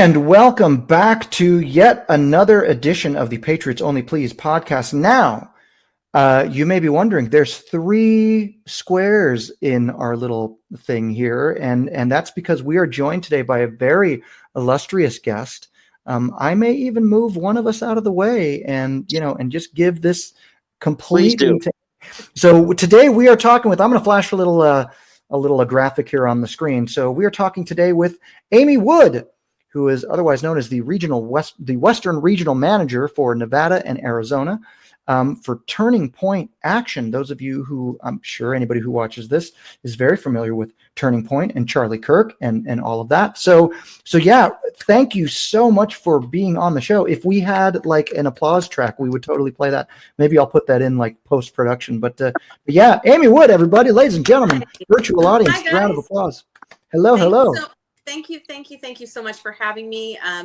And welcome back to yet another edition of the Patriots Only Please podcast. Now, you may be wondering, there's 3 squares in our little thing here, and that's because we are joined today by a very illustrious guest. I may even move one of us out of the way and just give this complete. So today we are talking with, I'm going to flash a little graphic here on the screen. So we are talking today with Amy Wood, who is otherwise known as the Western Regional Manager for Nevada and Arizona for Turning Point Action. Those of you who, I'm sure anybody who watches this is very familiar with Turning Point and Charlie Kirk and all of that. So yeah, thank you so much for being on the show. If we had like an applause track, we would totally play that. Maybe I'll put that in like post-production. But yeah, Amy Wood, everybody, ladies and gentlemen, virtual audience, round of applause. Hello. Thank you so much for having me. I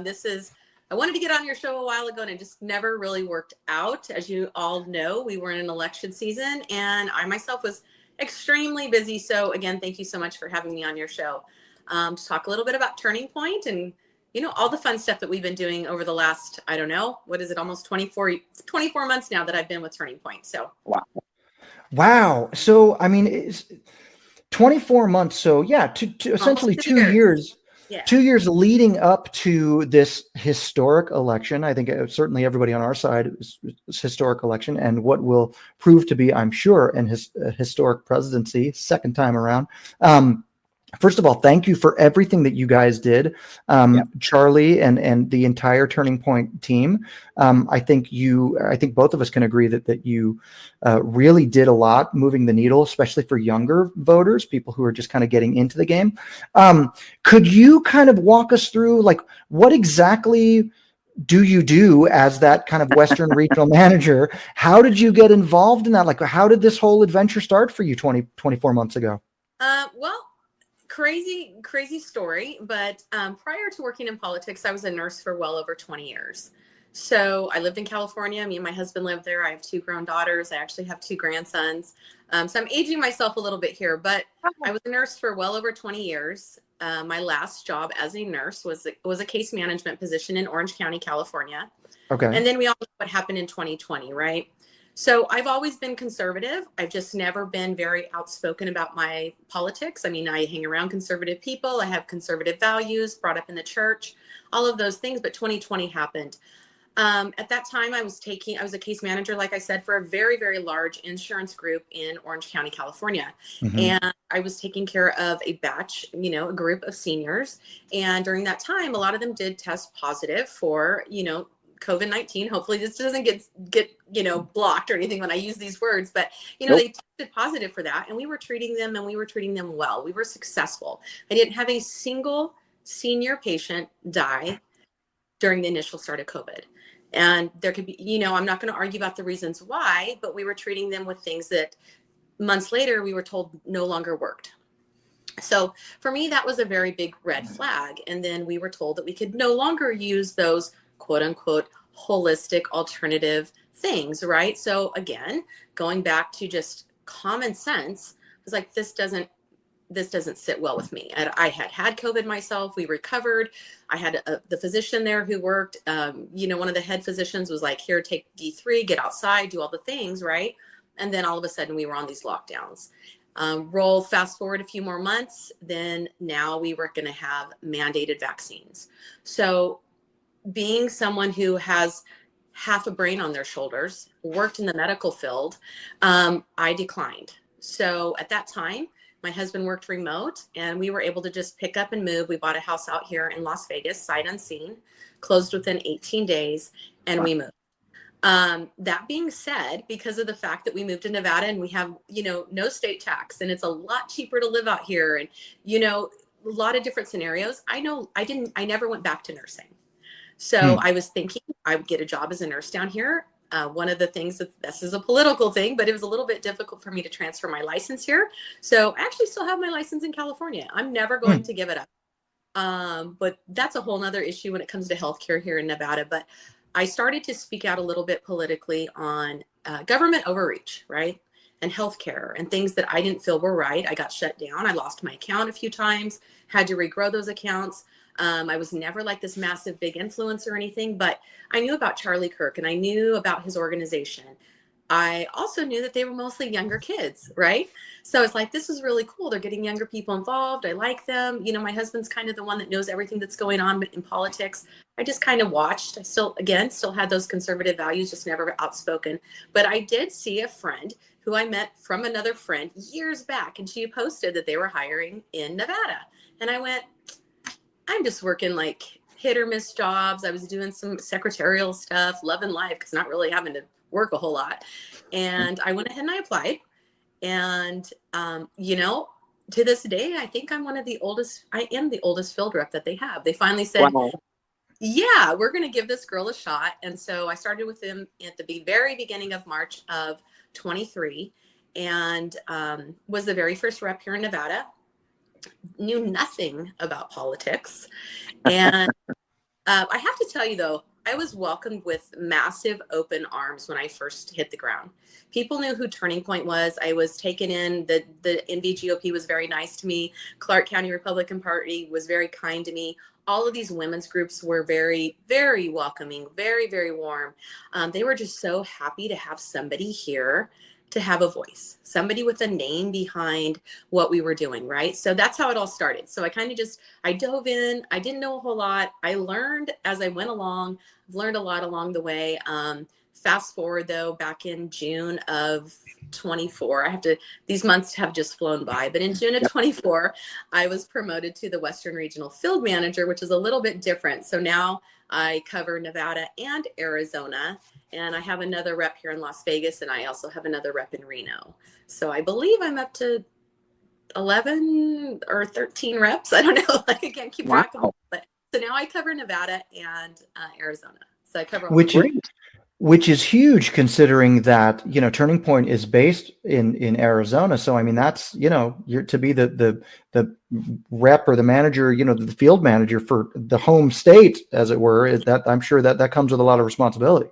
wanted to get on your show a while ago and it just never really worked out. As you all know, we were in an election season and I myself was extremely busy. So again, thank you so much for having me on your show to talk a little bit about Turning Point and, all the fun stuff that we've been doing over the last, I don't know, what is it? Almost 24 months now that I've been with Turning Point. So. Wow. So, I mean, it's 24 months. So yeah, essentially 2 years. Yeah. 2 years leading up to this historic election. I think certainly everybody on our side is historic election and what will prove to be, I'm sure, a historic presidency second time around. First of all, thank you for everything that you guys did, Charlie and the entire Turning Point team. I think both of us can agree that you really did a lot moving the needle, especially for younger voters, people who are just kind of getting into the game. Could you kind of walk us through, like, what exactly do you do as that kind of Western Regional Manager? How did you get involved in that? Like, how did this whole adventure start for you 24 months ago? Well, crazy story. But prior to working in politics, I was a nurse for well over 20 years. So I lived in California. Me and my husband lived there. I have 2 grown daughters. I actually have 2 grandsons. So I'm aging myself a little bit here, but I was a nurse for well over 20 years. My last job as a nurse was a case management position in Orange County, California. Okay. And then we all know what happened in 2020, right? So I've always been conservative. I've just never been very outspoken about my politics. I mean, I hang around conservative people. I have conservative values, brought up in the church, all of those things. But 2020 happened. At that time, I was a case manager, like I said, for a very, very large insurance group in Orange County, California. Mm-hmm. And I was taking care of a batch, a group of seniors. And during that time, a lot of them did test positive for, COVID-19. Hopefully this doesn't get blocked or anything when I use these words, but Nope. They tested positive for that and we were treating them well. We were successful. I didn't have a single senior patient die during the initial start of COVID. And there could be, I'm not going to argue about the reasons why, but we were treating them with things that months later we were told no longer worked. So for me, that was a very big red flag. And then we were told that we could no longer use those quote unquote holistic alternative things, right? So again, going back to just common sense, I was like, this doesn't sit well with me. And I had COVID myself. We recovered. I had the physician there who worked, one of the head physicians was like, here, take D3, get outside, do all the things, right? And then all of a sudden we were on these lockdowns. Fast forward a few more months, then now we were going to have mandated vaccines. So being someone who has half a brain on their shoulders, worked in the medical field, I declined. So at that time, my husband worked remote and we were able to just pick up and move. We bought a house out here in Las Vegas, sight unseen, closed within 18 days, and we moved. That being said, because of the fact that we moved to Nevada and we have, no state tax and it's a lot cheaper to live out here and, a lot of different scenarios, I never went back to nursing. So I was thinking I would get a job as a nurse down here. One of the things this is a political thing, but it was a little bit difficult for me to transfer my license here. So I actually still have my license in California. I'm never going to give it up. But that's a whole nother issue when it comes to healthcare here in Nevada. But I started to speak out a little bit politically on government overreach, right? And healthcare and things that I didn't feel were right. I got shut down. I lost my account a few times, had to regrow those accounts. I was never like this massive big influence or anything, but I knew about Charlie Kirk and I knew about his organization. I also knew that they were mostly younger kids, right? So it's like, this is really cool. They're getting younger people involved. I like them. You know, my husband's kind of the one that knows everything that's going on in politics. I just kind of watched. I still had those conservative values, just never outspoken. But I did see a friend who I met from another friend years back, and she posted that they were hiring in Nevada. And I went, I'm just working like hit or miss jobs. I was doing some secretarial stuff, loving life, because not really having to work a whole lot. And I went ahead and I applied. And, you know, to this day, I think I am the oldest field rep that they have. They finally said, wow, yeah, we're going to give this girl a shot. And so I started with them at the very beginning of March of 23 and was the very first rep here in Nevada. Knew nothing about politics. And I have to tell you, though, I was welcomed with massive open arms when I first hit the ground. People knew who Turning Point was. I was taken in. The NVGOP was very nice to me. Clark County Republican Party was very kind to me. All of these women's groups were very, very welcoming, very, very warm. They were just so happy to have somebody here to have a voice, somebody with a name behind what we were doing, right? So that's how it all started. So I dove in. I didn't know a whole lot. I learned as I went along. I've learned a lot along the way. Fast forward though, back in June of 24, these months have just flown by, but in June of 24, I was promoted to the Western Regional Field Manager, which is a little bit different. So now I cover Nevada and Arizona, and I have another rep here in Las Vegas, and I also have another rep in Reno. So I believe I'm up to 11 or 13 reps. I don't know. I can't keep track of them. But so now I cover Nevada and Arizona. So I cover all which is huge, considering that, you know, Turning Point is based in Arizona. So I mean, that's, you know, you're to be the rep or the manager, you know, the field manager for the home state, as it were. That I'm sure that comes with a lot of responsibility.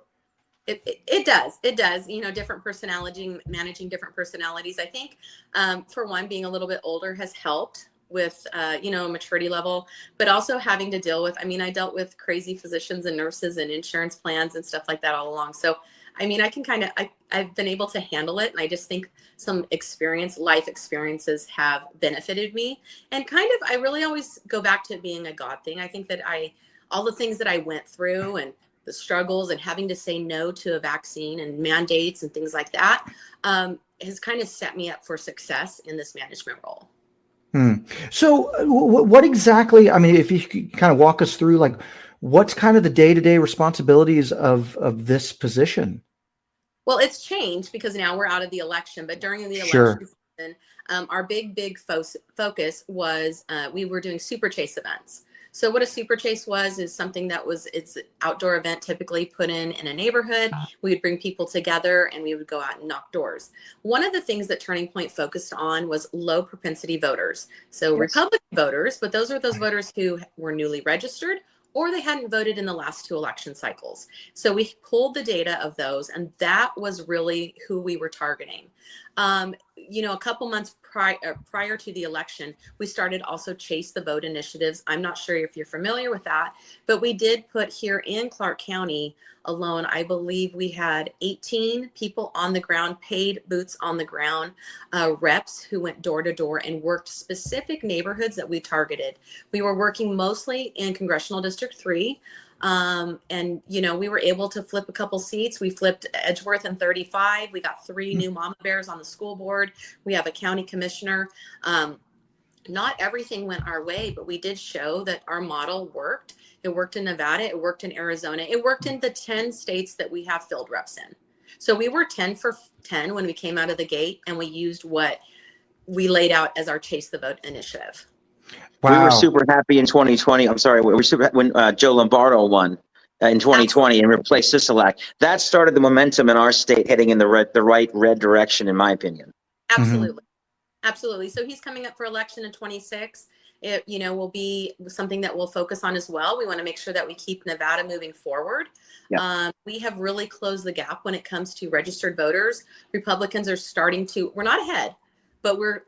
It does, you know, different personality, managing different personalities. I think for one, being a little bit older has helped with, you know, maturity level, but also having to deal with, I mean, I dealt with crazy physicians and nurses and insurance plans and stuff like that all along. So, I mean, I can I've been able to handle it. And I just think some life experiences have benefited me. And I really always go back to it being a God thing. I think that all the things that I went through and the struggles and having to say no to a vaccine and mandates and things like that has kind of set me up for success in this management role. So what exactly, I mean, if you could kind of walk us through, like, what's kind of the day-to-day responsibilities of this position? Well, it's changed because now we're out of the election, but during the election season, our big focus was we were doing super chase events. So what a super chase is something it's an outdoor event typically put in a neighborhood. We would bring people together and we would go out and knock doors. One of the things that Turning Point focused on was low propensity voters. So yes, Republican voters, but those are those voters who were newly registered or they hadn't voted in the last 2 election cycles. So we pulled the data of those, and that was really who we were targeting. You know, a couple months prior to the election, we started also Chase the Vote initiatives. I'm not sure if you're familiar with that, but we did put here in Clark County alone, I believe we had 18 people on the ground, paid boots on the ground, reps who went door to door and worked specific neighborhoods that we targeted. We were working mostly in Congressional District 3. And, you know, we were able to flip a couple seats. We flipped Edgeworth and 35. We got 3 new mama bears on the school board. We have a county commissioner. Not everything went our way, but we did show that our model worked. It worked in Nevada. It worked in Arizona. It worked in the 10 states that we have field reps in. So we were 10 for 10 when we came out of the gate, and we used what we laid out as our Chase the Vote initiative. Wow. We were super happy in 2020. I'm sorry, we were super when Joe Lombardo won in 2020 and replaced Sisolak. That started the momentum in our state heading in the right red direction, in my opinion. Absolutely. Mm-hmm. Absolutely. So he's coming up for election in 26. It, you know, will be something that we'll focus on as well. We want to make sure that we keep Nevada moving forward. Yep. We have really closed the gap when it comes to registered voters. Republicans are starting to, we're not ahead, but we're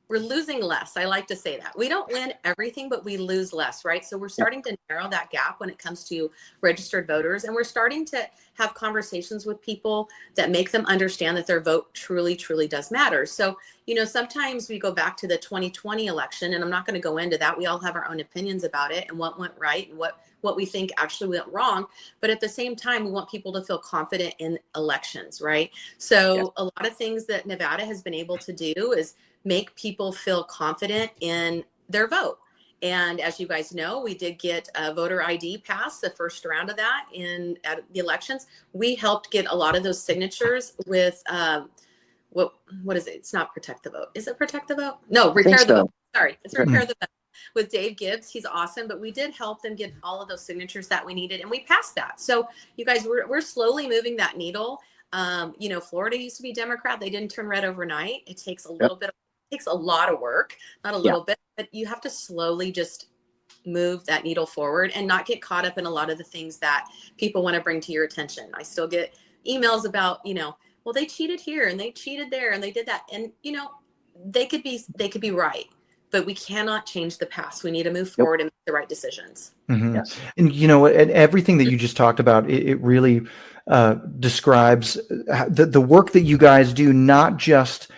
we're losing less. I like to say that. We don't win everything, but we lose less, right? So we're starting to narrow that gap when it comes to registered voters. And we're starting to have conversations with people that make them understand that their vote truly, truly does matter. So, sometimes we go back to the 2020 election, and I'm not going to go into that. We all have our own opinions about it and what went right and what we think actually went wrong. But at the same time, we want people to feel confident in elections, right? So a lot of things that Nevada has been able to do is make people feel confident in their vote. And as you guys know, we did get a voter ID passed, the first round of that at the elections. We helped get a lot of those signatures with what is it? It's not Protect the Vote. Is it Protect the Vote? No, Repair the Vote. Sorry, it's Repair the Vote with Dave Gibbs. He's awesome, but we did help them get all of those signatures that we needed, and we passed that. So you guys, we're slowly moving that needle. Florida used to be Democrat. They didn't turn red overnight. It takes a little bit. It takes a lot of work, not a little bit, but you have to slowly just move that needle forward and not get caught up in a lot of the things that people want to bring to your attention. I still get emails about, well, they cheated here and they cheated there and they did that. And, they could be right, but we cannot change the past. We need to move forward and make the right decisions. Mm-hmm. Yes. And, and everything that you just talked about, it really describes the work that you guys do, not just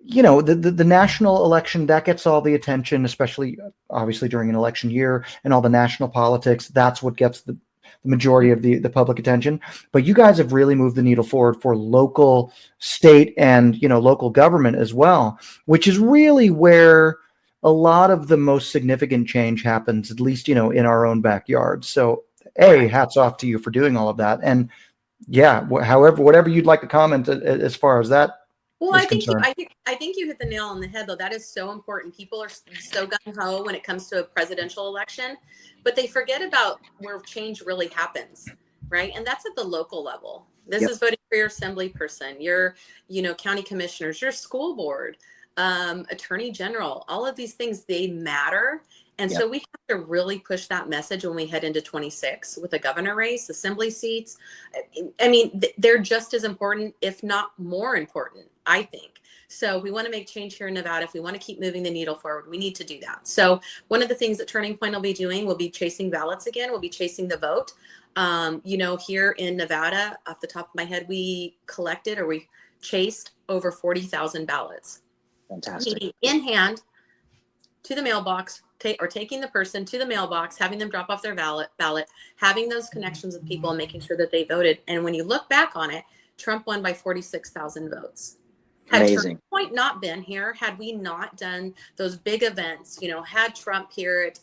the national election that gets all the attention, especially obviously during an election year and all the national politics. That's what gets the majority of the public attention. But you guys have really moved the needle forward for local, state, and local government as well, which is really where a lot of the most significant change happens, at least in our own backyard. So, hats off to you for doing all of that. And whatever you'd like to comment as far as that. Well, I think you hit the nail on the head, though. That is so important. People are so gung-ho when it comes to a presidential election, but they forget about where change really happens, right? And that's at the local level. This is voting for your assembly person, your, county commissioners, your school board, attorney general. All of these things, they matter. And so we have to really push that message when we head into 26 with the governor race, assembly seats. I mean, they're just as important, if not more important, I think. So we want to make change here in Nevada. If we want to keep moving the needle forward, we need to do that. So one of the things that Turning Point will be doing, we'll be chasing ballots again. We'll be chasing the vote. Here in Nevada, off the top of my head, we chased over 40,000 ballots. Fantastic. Meaning in hand to the mailbox, taking the person to the mailbox, having them drop off their ballot, having those connections with people and making sure that they voted. And when you look back on it, Trump won by 46,000 votes. Had Turning Point not been here, had we not done those big events, had Trump here at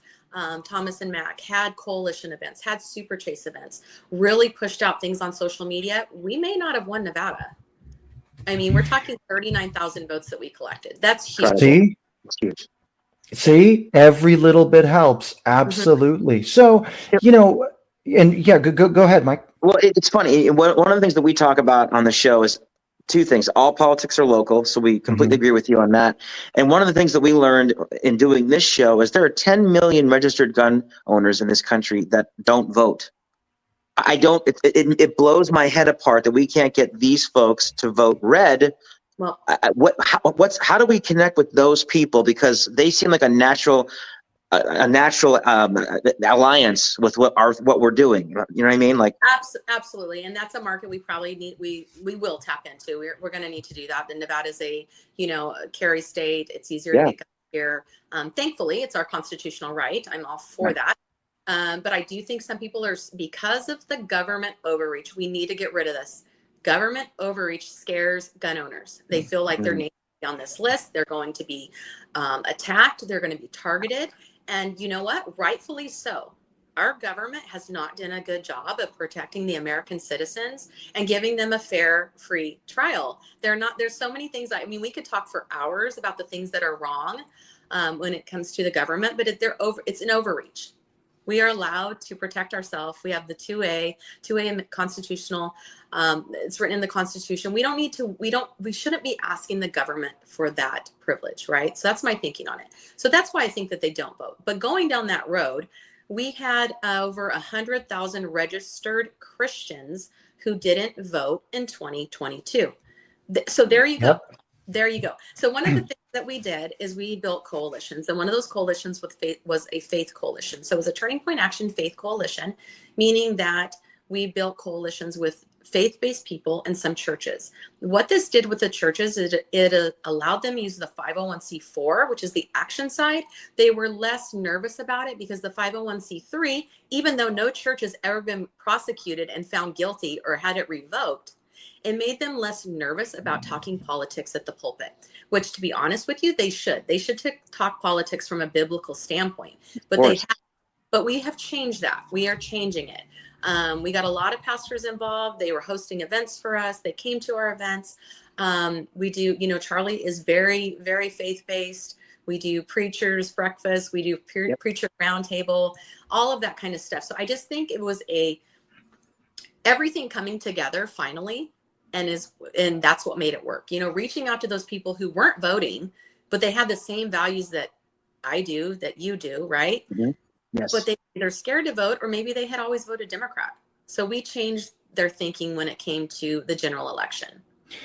Thomas and Mack, had coalition events, had Super Chase events, really pushed out things on social media, we may not have won Nevada. I mean, we're talking 39,000 votes that we collected. That's huge. See, every little bit helps. Absolutely. So, go ahead, Mike. Well, it's funny. One of the things that we talk about on the show is two things. All politics are local. So we completely agree with you on that. And one of the things that we learned in doing this show is there are 10 million registered gun owners in this country that don't vote. It blows my head apart that we can't get these folks to vote red. Well, how do we connect with those people? Because they seem like a natural alliance with what we're doing. You know what I mean? Like absolutely, and that's a market we probably need. We will tap into. We're going to need to do that. The Nevada is a carry state. It's easier to get here. Thankfully, it's our constitutional right. I'm all for that. But I do think some people are, because of the government overreach. We need to get rid of this. Government overreach scares gun owners. They feel like their name is on this list. They're going to be attacked. They're going to be targeted. And you know what? Rightfully so. Our government has not done a good job of protecting the American citizens and giving them a fair, free trial. There's so many things. I mean, we could talk for hours about the things that are wrong when it comes to the government, but it's an overreach. We are allowed to protect ourselves. We have the 2A constitutional. It's written in the Constitution. We shouldn't be asking the government for that privilege, right? So that's my thinking on it. So that's why I think that they don't vote. But going down that road, we had over 100,000 registered Christians who didn't vote in 2022. So there you go. There you go. So one of the things that we did is we built coalitions, and one of those coalitions with faith was a faith coalition. So it was a Turning Point Action faith coalition, meaning that we built coalitions with faith-based people and some churches. What this did with the churches is it allowed them to use the 501c4, which is the action side. They were less nervous about it because the 501c3, even though no church has ever been prosecuted and found guilty or had it revoked, it made them less nervous about talking politics at the pulpit, which, to be honest with you, they should. They should talk politics from a biblical standpoint. But we have changed that. We are changing it. We got a lot of pastors involved. They were hosting events for us. They came to our events. We do, Charlie is very, very faith-based. We do preachers breakfast. We do preacher roundtable, all of that kind of stuff. So I just think it was everything coming together finally. And that's what made it work. Reaching out to those people who weren't voting, but they had the same values that I do, that you do, right? Mm-hmm. Yes. But they either scared to vote or maybe they had always voted Democrat. So we changed their thinking when it came to the general election.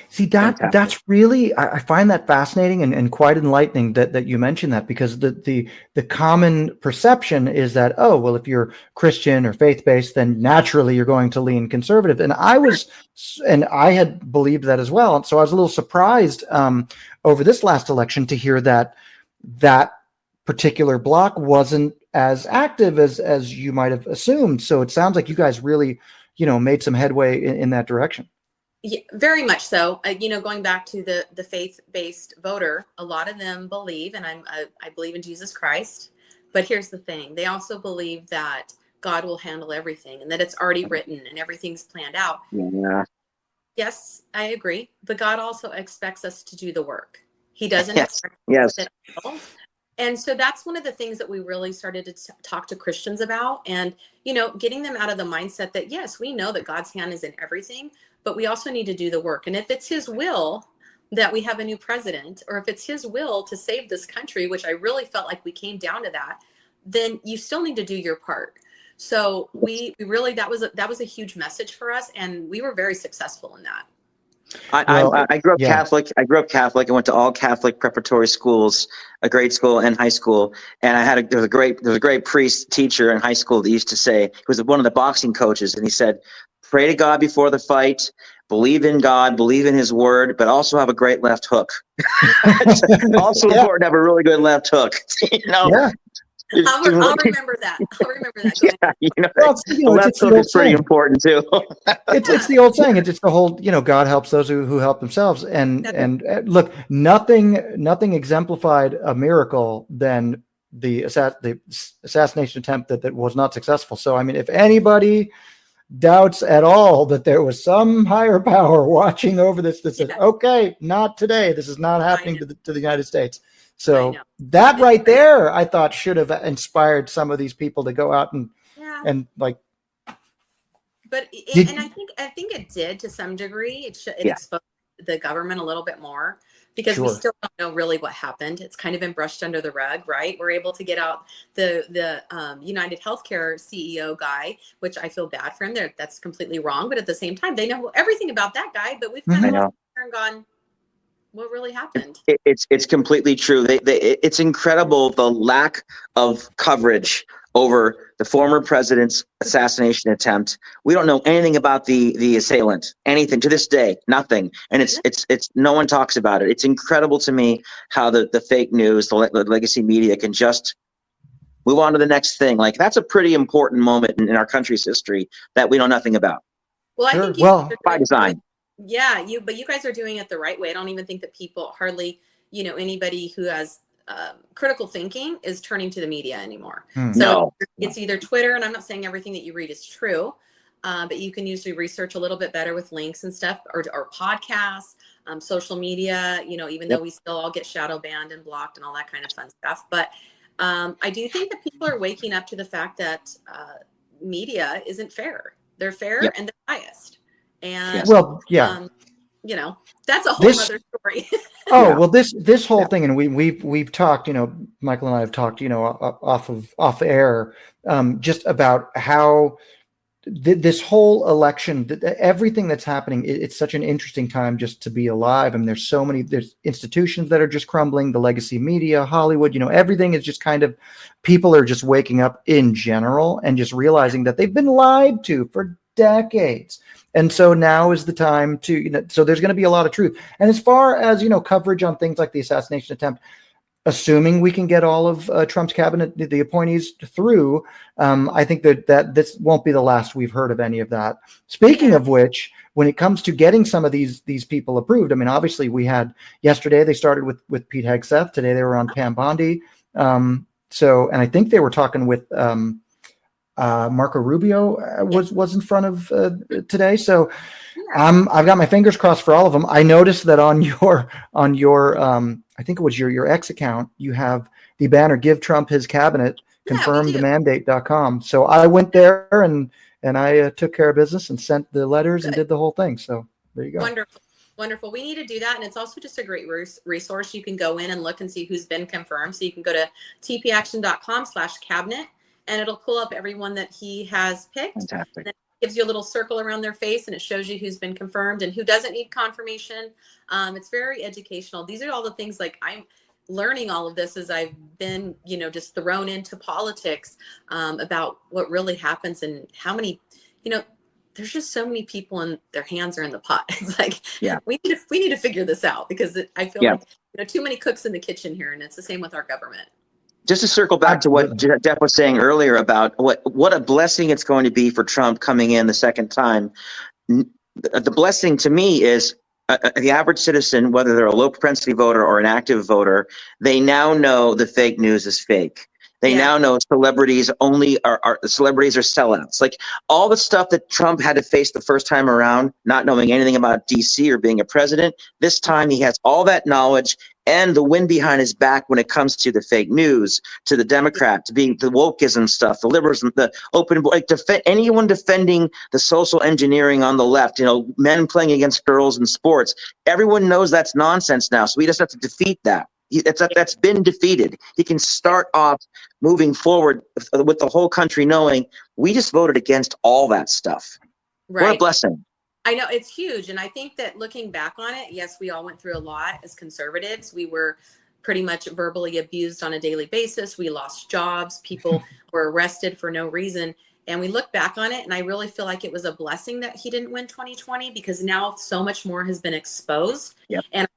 See, that's really, I find that fascinating and quite enlightening that you mentioned that, because the common perception is that, oh, well, if you're Christian or faith-based, then naturally you're going to lean conservative. And I had believed that as well. So I was a little surprised over this last election to hear that particular block wasn't as active as you might have assumed. So it sounds like you guys really, made some headway in that direction. Yeah, very much so. Going back to the faith-based voter, a lot of them believe, and I believe in Jesus Christ. But here's the thing: they also believe that God will handle everything, and that it's already written and everything's planned out. Yeah. Yes, I agree. But God also expects us to do the work. He doesn't expect us to And so that's one of the things that we really started to talk to Christians about, and, getting them out of the mindset that, yes, we know that God's hand is in everything, but we also need to do the work. And if it's his will that we have a new president, or if it's his will to save this country, which I really felt like we came down to that, then you still need to do your part. So we really, that was a huge message for us. And we were very successful in that. I grew up Catholic. I grew up Catholic and went to all Catholic preparatory schools, a grade school and high school. And there was a great priest teacher in high school that used to say, he was one of the boxing coaches, and he said, pray to God before the fight, believe in God, believe in his word, but also have a great left hook. Also important to have a really good left hook. Yeah. I'll remember that. The left hook is pretty important too. It's the old saying. It's the whole, God helps those who help themselves. And look, nothing exemplified a miracle than the assassination attempt that was not successful. So, I mean, if anybody doubts at all that there was some higher power watching over this that said, okay, not today, this is not happening to the United States. So that right there, I thought, should have inspired some of these people to go out and like. But I think it did to some degree. It exposed the government a little bit more, because we still don't know really what happened. It's kind of been brushed under the rug, right? We're able to get out the United Healthcare CEO guy, which I feel bad for him. That's completely wrong. But at the same time, they know everything about that guy. But we've kind of gone, what really happened? It's completely true. It's incredible, the lack of coverage over the former president's assassination attempt. We don't know anything about the assailant, anything to this day, nothing. And it's no one talks about it. It's incredible to me how the fake news, the legacy media can just move on to the next thing. Like, that's a pretty important moment in our country's history that we know nothing about. Well, I think by design. Yeah, but you guys are doing it the right way. I don't even think that people hardly, anybody who has critical thinking is turning to the media anymore. So it's either Twitter, and I'm not saying everything that you read is true, but you can usually research a little bit better with links and stuff, or podcasts, social media, even though we still all get shadow banned and blocked and all that kind of fun stuff. But I do think that people are waking up to the fact that media isn't fair. They're fair and they're biased. And that's a whole other story. Well, this whole thing, and we've talked, Michael and I have talked, off air, just about this whole election, everything that's happening, it's such an interesting time just to be alive. I mean, there's institutions that are just crumbling, the legacy media, Hollywood, everything is just kind of, people are just waking up in general and just realizing that they've been lied to for decades. And so now is the time to, so there's going to be a lot of truth. And as far as, coverage on things like the assassination attempt, assuming we can get all of Trump's cabinet, the appointees through, I think that this won't be the last we've heard of any of that. Speaking of which, when it comes to getting some of these people approved, I mean, obviously we had yesterday, they started with Pete Hegseth. Today they were on Pam Bondi. And I think they were talking with Marco Rubio was in front of today. So I've got my fingers crossed for all of them. I noticed that on your I think it was your X account, you have the banner, give Trump his cabinet, confirmthemandate.com. So I went there and I took care of business and sent the letters and did the whole thing. So there you go. Wonderful. We need to do that. And it's also just a great resource. You can go in and look and see who's been confirmed. So you can go to tpaction.com/cabinet and it'll pull up everyone that he has picked. Fantastic. It gives you a little circle around their face and it shows you who's been confirmed and who doesn't need confirmation. It's very educational. These are all the things, like, I'm learning all of this as I've been, just thrown into politics, about what really happens and how many, there's just so many people and their hands are in the pot. It's like, we need to figure this out because I feel like, too many cooks in the kitchen here. And it's the same with our government. Just to circle back to what Jeff was saying earlier about what a blessing it's going to be for Trump coming in the second time. The blessing to me is the average citizen, whether they're a low propensity voter or an active voter, they now know the fake news is fake. They now know celebrities are sellouts. Like all the stuff that Trump had to face the first time around, not knowing anything about DC or being a president. This time he has all that knowledge and the wind behind his back when it comes to the fake news, to the Democrat, to being the wokeism stuff, the liberalism, the open, anyone defending the social engineering on the left, men playing against girls in sports. Everyone knows that's nonsense now. So we just have to defeat that. That's been defeated. He can start off moving forward with the whole country knowing we just voted against all that stuff. Right. What a blessing. I know, it's huge. And I think that looking back on it, yes, we all went through a lot as conservatives. We were pretty much verbally abused on a daily basis. We lost jobs. People were arrested for no reason. And we look back on it, and I really feel like it was a blessing that he didn't win 2020 because now so much more has been exposed. Yep. And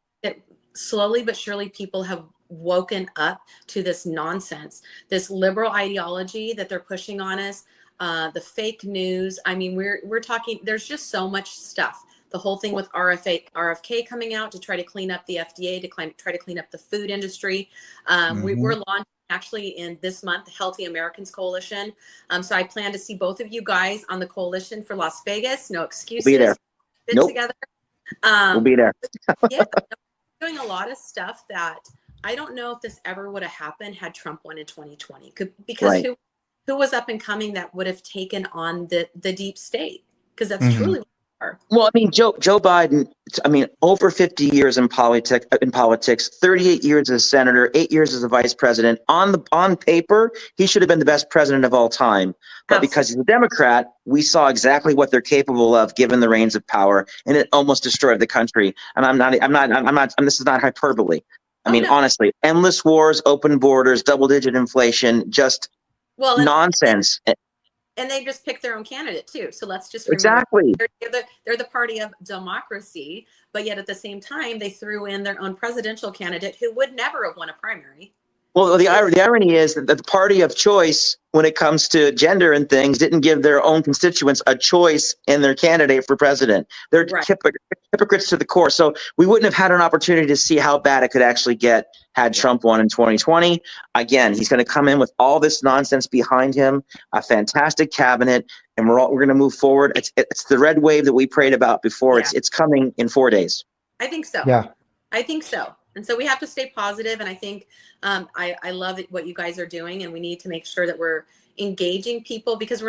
slowly but surely people have woken up to this nonsense, this liberal ideology that they're pushing on us, the fake news. I mean, we're talking, there's just so much stuff. The whole thing with RFK coming out to try to clean up the FDA, to try to clean up the food industry. We're launching actually in this month, the Healthy Americans Coalition. So I plan to see both of you guys on the coalition for Las Vegas. No excuses. We'll be there. Nope. Together. We'll be there. Doing a lot of stuff that I don't know if this ever would have happened had Trump won in 2020, because who was up and coming that would have taken on the deep state? Because that's truly what we are. Well, I mean, Joe Biden, over 50 years in politics, 38 years as a senator, 8 years as a vice president. On paper, he should have been the best president of all time. But because he's a Democrat, we saw exactly what they're capable of given the reins of power, and it almost destroyed the country. And this is not hyperbole. Honestly, endless wars, open borders, double-digit inflation, just nonsense. And they just picked their own candidate too. So let's just remember, they're the party of democracy, but yet at the same time, they threw in their own presidential candidate who would never have won a primary. Well, the irony is that the party of choice, when it comes to gender and things, didn't give their own constituents a choice in their candidate for president. They're hypocrites to the core. So we wouldn't have had an opportunity to see how bad it could actually get had Trump won in 2020. Again, he's going to come in with all this nonsense behind him, a fantastic cabinet, and we're going to move forward. It's the red wave that we prayed about before. Yeah. It's coming in 4 days. I think so. Yeah, I think so. And so we have to stay positive. And I think I love what you guys are doing. And we need to make sure that we're engaging people, because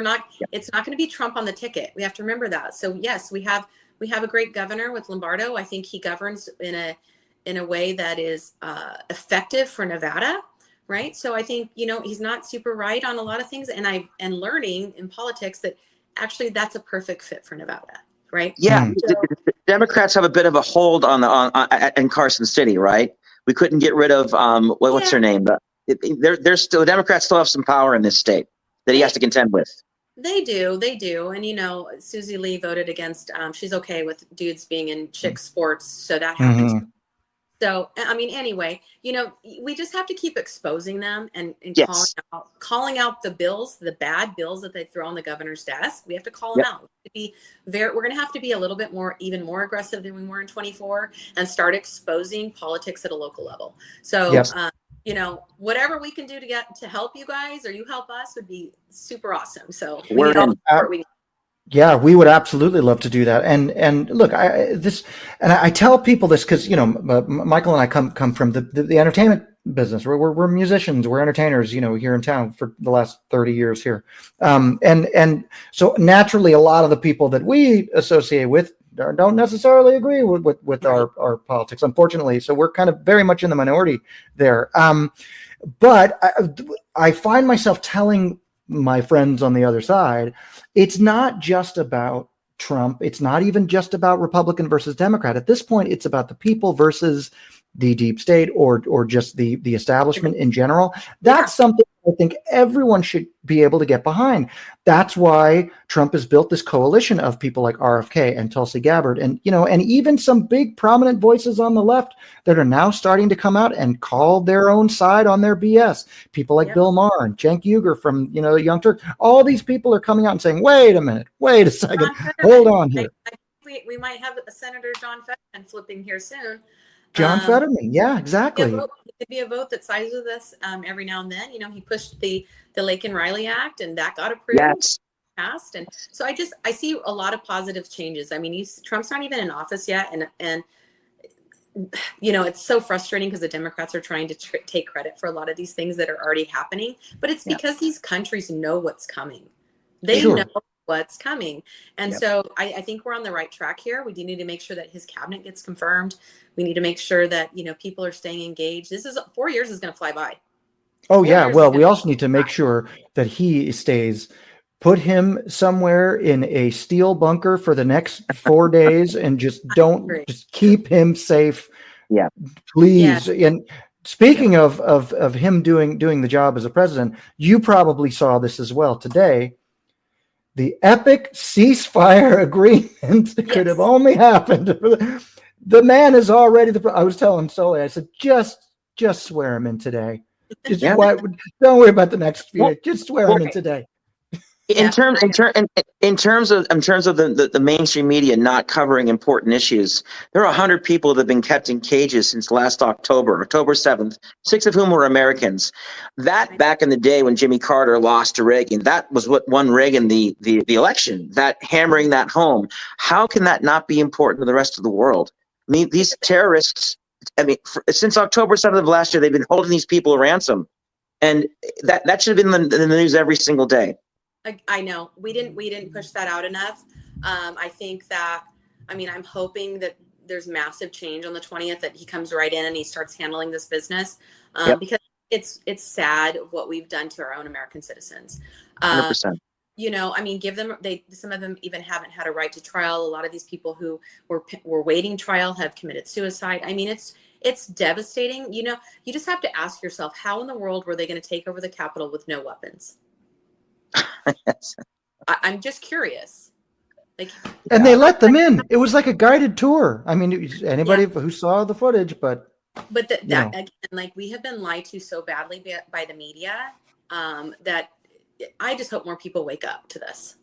it's not going to be Trump on the ticket. We have to remember that. So yes, we have a great governor with Lombardo. I think he governs in a way that is effective for Nevada. Right. So I think, he's not super right on a lot of things. And learning in politics that actually, that's a perfect fit for Nevada, right? Yeah, Mm. the Democrats have a bit of a hold on in Carson City, right? We couldn't get rid of what's her name? They're still, the Democrats still have some power in this state that he has to contend with. They do, and Susie Lee voted against. She's okay with dudes being in chick sports, so that happens. Mhm. So I mean, anyway, we just have to keep exposing them and Yes. calling out the bills, the bad bills that they throw on the governor's desk. We have to call them out. We're going to have to be a little bit even more aggressive than we were in 24, and start exposing politics at a local level. So. Yep. Whatever we can do to help you guys, or you help us, would be super awesome. So We're we need all in. the support we need. Yeah, we would absolutely love to do that. And look, I tell people this because Michael and I come from the entertainment business. We're musicians, we're entertainers, here in town for the last 30 years here. And so naturally, a lot of the people that we associate with don't necessarily agree with our politics, unfortunately. So we're kind of very much in the minority there. But I find myself telling my friends on the other side, it's not just about Trump. It's not even just about Republican versus Democrat. At this point, it's about the people versus the deep state or just the establishment in general. That's something I think everyone should be able to get behind. That's why Trump has built this coalition of people like RFK and Tulsi Gabbard and even some big prominent voices on the left that are now starting to come out and call their own side on their BS. People like Bill Maher and Cenk Uygur from, Young Turk. All these people are coming out and saying, wait a minit, wait a second, hold on here. We might have a Senator John Fetterman flipping here soon. John Fetterman, yeah, exactly. It could be a vote that sides with us every now and then. He pushed the Laken Riley Act, and that got approved. Yes. Passed, and so I see a lot of positive changes. I mean, Trump's not even in office yet, and it's so frustrating because the Democrats are trying to take credit for a lot of these things that are already happening. But it's because these countries know what's coming. They know what's coming. And so I think we're on the right track here. We do need to make sure that his cabinet gets confirmed. We need to make sure that, people are staying engaged. 4 years is going to fly by. Oh, yeah. Well, we also need to make sure that he stays. Put him somewhere in a steel bunker for the next 4 days and just keep him safe. Yeah. Please. Yeah. And speaking of him doing the job as a president, you probably saw this as well today. The epic ceasefire agreement could have only happened. The man is already I was telling Soli, I said, just swear him in today. Don't worry about the next few. Just swear him in today. In terms of the mainstream media not covering important issues, there are 100 people that have been kept in cages since last October 7th, 6 of whom were Americans. That back in the day when Jimmy Carter lost to Reagan, that was what won Reagan the election, that hammering that home. How can that not be important to the rest of the world? I mean, these terrorists, since October 7th of last year, they've been holding these people ransom. And that should have been in the news every single day. I know we didn't push that out enough. I think that, I'm hoping that there's massive change on the 20th, that he comes right in and he starts handling this business, because it's sad what we've done to our own American citizens. 100%. Give them, some of them even haven't had a right to trial. A lot of these people who were waiting trial have committed suicide. It's devastating. You just have to ask yourself, how in the world were they going to take over the Capitol with no weapons? Yes. I'm just curious. And they let them in. It was like a guided tour. Anybody who saw the footage, but again, we have been lied to so badly by the media, that I just hope more people wake up to this.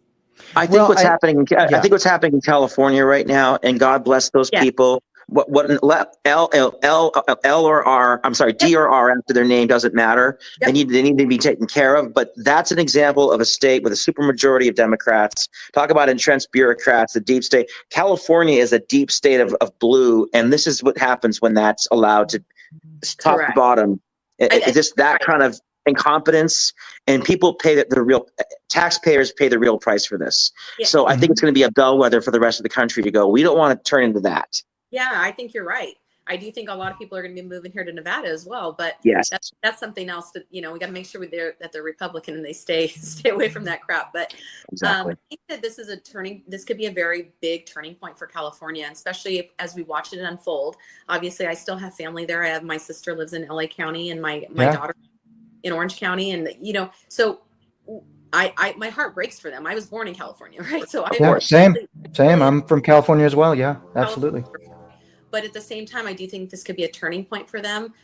I think what's happening in California right now, and God bless those people. What L or R, I'm sorry, D or R after their name doesn't matter. They need to be taken care of. But that's an example of a state with a supermajority of Democrats. Talk about entrenched bureaucrats, the deep state. California is a deep state of blue, and this is what happens when that's allowed to top to bottom. It's just that kind of incompetence, and people pay the real taxpayers pay the real price for this. So I think it's going to be a bellwether for the rest of the country to go, we don't want to turn into that. Yeah, I think you're right. I do think a lot of people are going to be moving here to Nevada as well, but Yes. that's something else that, we got to make sure that they're Republican and they stay away from that crap. But Exactly. I think that this could be a very big turning point for California, especially as we watch it unfold. Obviously, I still have family there. I have my sister lives in LA County and my daughter in Orange County. And, so my heart breaks for them. I was born in California, right? So same. I'm from California as well. Yeah, absolutely. But at the same time, I do think this could be a turning point for them.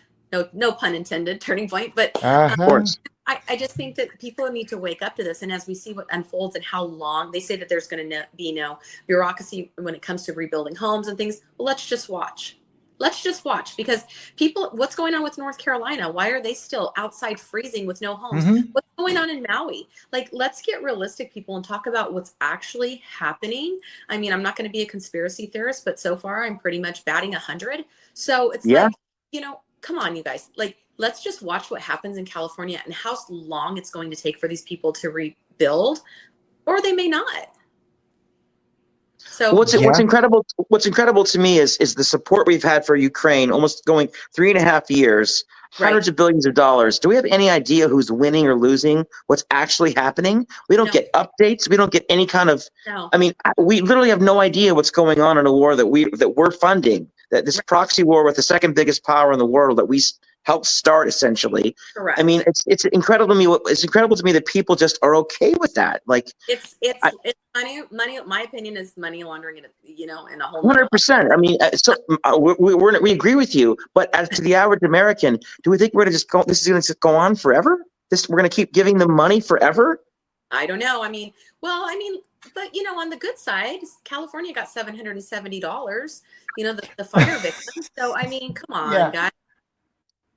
No pun intended, turning point. But of course. I just think that people need to wake up to this. And as we see what unfolds and how long, they say that there's going to be no bureaucracy when it comes to rebuilding homes and things. Well, let's just watch. Let's just watch, because what's going on with North Carolina? Why are they still outside freezing with no homes? Mm-hmm. What's going on in Maui? Like, let's get realistic, people, and talk about what's actually happening. I mean, I'm not going to be a conspiracy theorist, but so far I'm pretty much batting 100. So it's like, come on, you guys, like, let's just watch what happens in California and how long it's going to take for these people to rebuild, or they may not. So what's incredible to me is the support we've had for Ukraine, almost going 3.5 years, hundreds of billions of dollars. Do we have any idea who's winning or losing? What's actually happening? We don't get updates. We don't get any kind of. No. I mean, we literally have no idea what's going on in a war that we're funding. That this proxy war with the second biggest power in the world that we helped start, essentially. Correct. I mean, it's incredible to me. It's incredible to me that people just are okay with that. Like, it's money. My opinion is money laundering, in a whole 100%. I mean, we agree with you. But as to the average American, do we think we're going to just go? This is going to go on forever. We're going to keep giving them money forever. I don't know. But on the good side, California got $770. The fire victims. So I mean, come on, guys.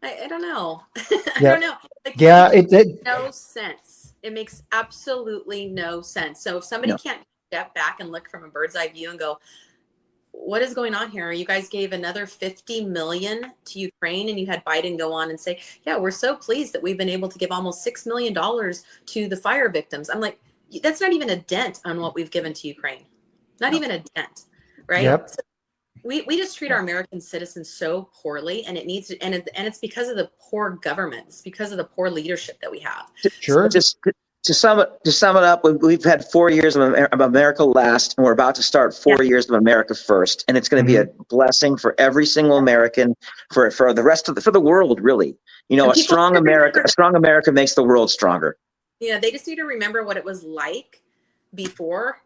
I don't know. I don't know. Like, it makes no sense. It makes absolutely no sense. So if somebody can't step back and look from a bird's eye view and go, what is going on here? You guys gave another $50 million to Ukraine, and you had Biden go on and say, yeah, we're so pleased that we've been able to give almost $6 million to the fire victims. I'm like, that's not even a dent on what we've given to Ukraine. Not even a dent, right? Yep. So we just treat our American citizens so poorly, and it's because of the poor governments, because of the poor leadership that we have. Sure. So to sum it up, we've had 4 years of America last, and we're about to start 4 years of America first, and it's going to be a blessing for every single American, for the rest of for the world, really. A strong America makes the world stronger. Yeah, they just need to remember what it was like before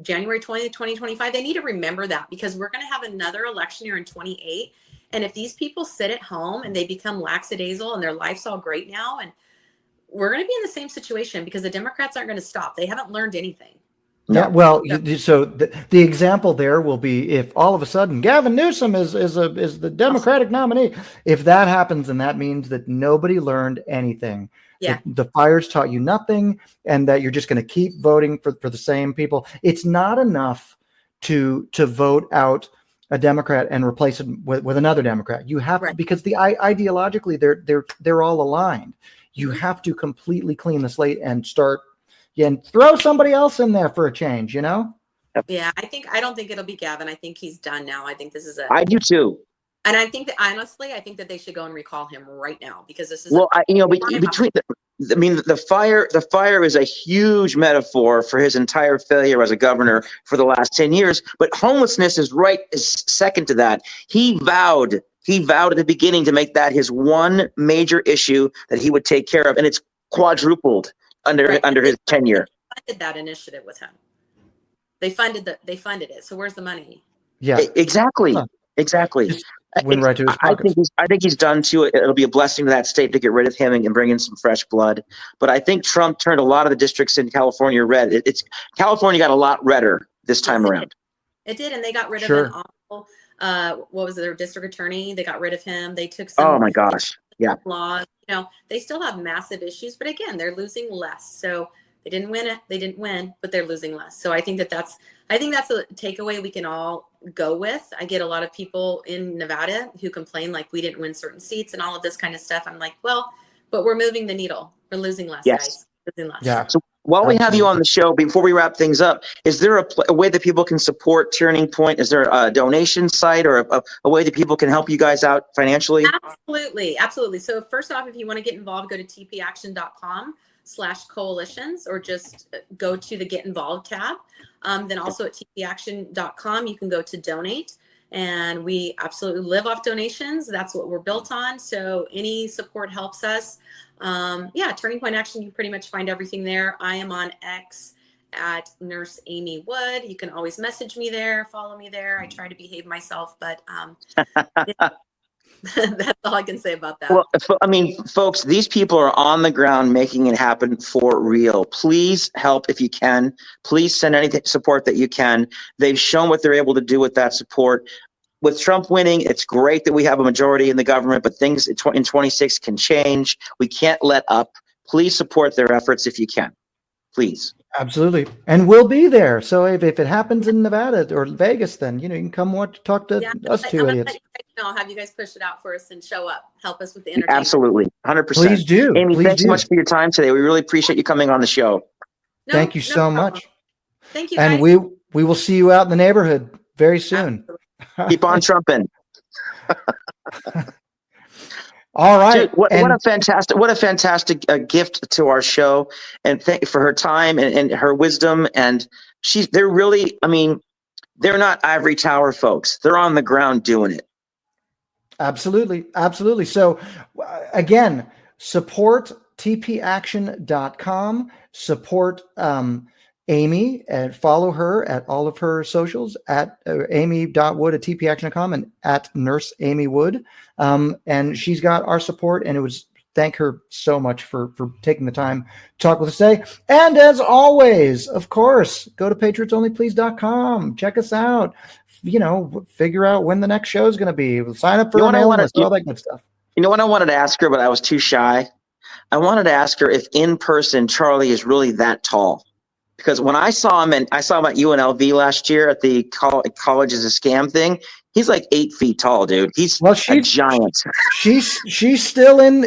January 20th, 2025. They need to remember that, because we're going to have another election year in 28. And if these people sit at home and they become lackadaisical and their life's all great now, and we're going to be in the same situation, because the Democrats aren't going to stop. They haven't learned anything. Yeah, well, so the example there will be if all of a sudden Gavin Newsom is the Democratic nominee. If that happens, then that means that nobody learned anything. Yeah. The fires taught you nothing, and that you're just going to keep voting for the same people. It's not enough to vote out a Democrat and replace it with another Democrat. You have to, because ideologically they're all aligned. You have to completely clean the slate and start and throw somebody else in there for a change, Yeah, I don't think it'll be Gavin. I think he's done now. I think this is it. I do too. And I think that, honestly, I think that they should go and recall him right now, because this is the fire is a huge metaphor for his entire failure as a governor for the last 10 years. But homelessness is second to that. He vowed at the beginning to make that his one major issue that he would take care of, and it's quadrupled under his tenure. They funded that initiative with him. They funded it. So where's the money? Yeah, exactly. Exactly. Went right to his pockets. I think he's done too. It'll be a blessing to that state to get rid of him and bring in some fresh blood. But I think Trump turned a lot of the districts in California red. California got a lot redder this time around. It did, and they got rid of an awful. What was it, their district attorney? They got rid of him. They took some. Oh my gosh! Yeah. Laws. They still have massive issues, but again, they're losing less. So they didn't win it. They didn't win, but they're losing less. So I think that's a takeaway we can all go with. I get a lot of people in Nevada who complain like we didn't win certain seats and all of this kind of stuff. I'm like, well, but we're moving the needle. We're losing less, guys. Losing less. Yeah. While we have you on the show, before we wrap things up, is there a way that people can support Turning Point? Is there a donation site or a way that people can help you guys out financially? Absolutely. Absolutely. So first off, if you want to get involved, go to tpaction.com/coalitions, or just go to the Get Involved tab. Then also at tpaction.com, you can go to donate. And we absolutely live off donations. That's what we're built on. So any support helps us. Turning Point Action, you pretty much find everything there. I am on X at Nurse Amy Wood. You can always message me there, follow me there. I try to behave myself, but that's all I can say about that. Well, I mean, folks, these people are on the ground making it happen for real. Please help if you can. Please send any support that you can. They've shown what they're able to do with that support. With Trump winning, it's great that we have a majority in the government, but things in 26 can change. We can't let up. Please support their efforts if you can. Please. Absolutely. And we'll be there. So if it happens in Nevada or Vegas, then, you can come talk to us two idiots. I'll have you guys push it out for us and show up. Help us with the entertainment. Absolutely. 100%. Please do. Amy, Please thanks so much for your time today. We really appreciate you coming on the show. Thank you so much. Thank you, guys. And we will see you out in the neighborhood very soon. Keep on trumping. All right. Dude, what a fantastic gift to our show, and thank you for her time and her wisdom. And they're really, they're not ivory tower folks. They're on the ground doing it. Absolutely. Absolutely. So again, support tpaction.com, support Amy, and follow her at all of her socials at amy.wood@tpaction.com and at Nurse Amy Wood. And she's got our support, and it was thank her so much for taking the time to talk with us today. And as always, of course, go to patriotsonlyplease.com. Check us out. Figure out when the next show is going to be. Sign up for a mailing list, all that good stuff. You know what I wanted to ask her, but I was too shy? I wanted to ask her if in person Charlie is really that tall. Because when I saw him, and I saw him at UNLV last year at the college is a scam thing, he's like 8 feet tall, dude. He's a giant. She's still in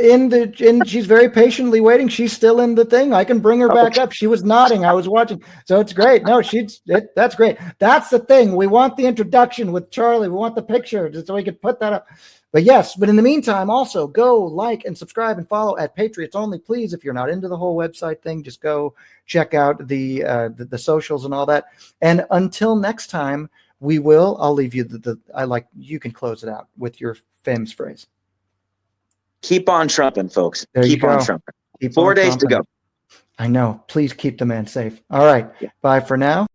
she's very patiently waiting. She's still in the thing. I can bring her back up. She was nodding. I was watching. So it's great. No, that's great. That's the thing. We want the introduction with Charlie. We want the picture so we could put that up. But yes, but in the meantime, also go like and subscribe and follow at Patriots Only. Please, if you're not into the whole website thing, just go check out the socials and all that. And until next time, I'll leave you you can close it out with your famous phrase. Keep on trumping, folks. Keep on trumping. 4 days to go. I know. Please keep the man safe. All right. Yeah. Bye for now.